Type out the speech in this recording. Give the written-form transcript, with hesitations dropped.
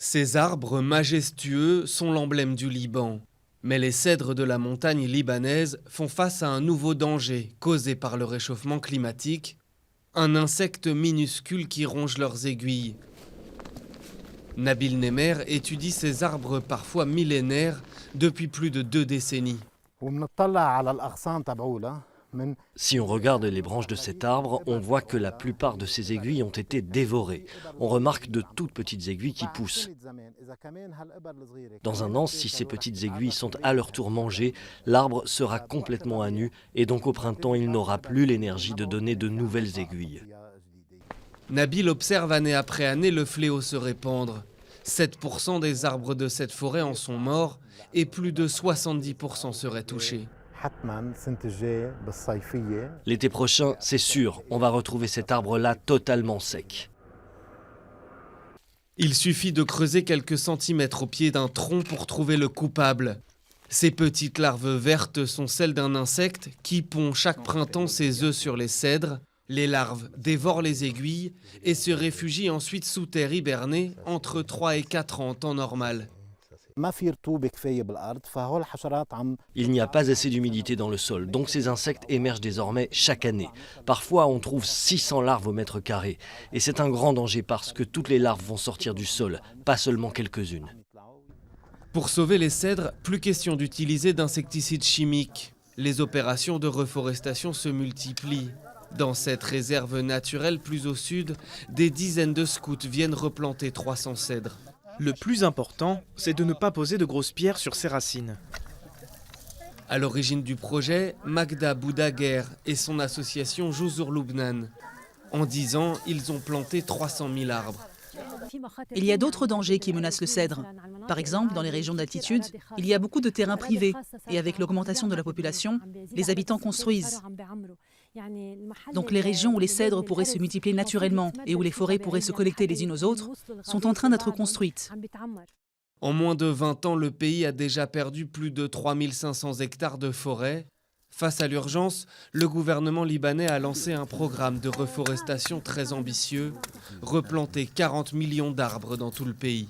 Ces arbres majestueux sont l'emblème du Liban. Mais les cèdres de la montagne libanaise font face à un nouveau danger causé par le réchauffement climatique, un insecte minuscule qui ronge leurs aiguilles. Nabil Nemer étudie ces arbres parfois millénaires depuis plus de 2 décennies. Si on regarde les branches de cet arbre, on voit que la plupart de ces aiguilles ont été dévorées. On remarque de toutes petites aiguilles qui poussent. Dans un an, si ces petites aiguilles sont à leur tour mangées, l'arbre sera complètement à nu et donc au printemps, il n'aura plus l'énergie de donner de nouvelles aiguilles. Nabil observe année après année le fléau se répandre. 7% des arbres de cette forêt en sont morts et plus de 70% seraient touchés. L'été prochain, c'est sûr, on va retrouver cet arbre-là totalement sec. Il suffit de creuser quelques centimètres au pied d'un tronc pour trouver le coupable. Ces petites larves vertes sont celles d'un insecte qui pond chaque printemps ses œufs sur les cèdres. Les larves dévorent les aiguilles et se réfugient ensuite sous terre hibernée entre 3 et 4 ans en temps normal. Il n'y a pas assez d'humidité dans le sol, donc ces insectes émergent désormais chaque année. Parfois, on trouve 600 larves au mètre carré. Et c'est un grand danger parce que toutes les larves vont sortir du sol, pas seulement quelques-unes. Pour sauver les cèdres, plus question d'utiliser d'insecticides chimiques. Les opérations de reforestation se multiplient. Dans cette réserve naturelle plus au sud, des dizaines de scouts viennent replanter 300 cèdres. Le plus important, c'est de ne pas poser de grosses pierres sur ses racines. À l'origine du projet, Magda Boudaguer et son association Jouzour Loubnan. En 10 ans, ils ont planté 300 000 arbres. Il y a d'autres dangers qui menacent le cèdre. Par exemple, dans les régions d'altitude, il y a beaucoup de terrains privés. Et avec l'augmentation de la population, les habitants construisent. Donc les régions où les cèdres pourraient se multiplier naturellement et où les forêts pourraient se connecter les unes aux autres sont en train d'être construites. En moins de 20 ans, le pays a déjà perdu plus de 3500 hectares de forêt. Face à l'urgence, le gouvernement libanais a lancé un programme de reforestation très ambitieux, replanter 40 millions d'arbres dans tout le pays.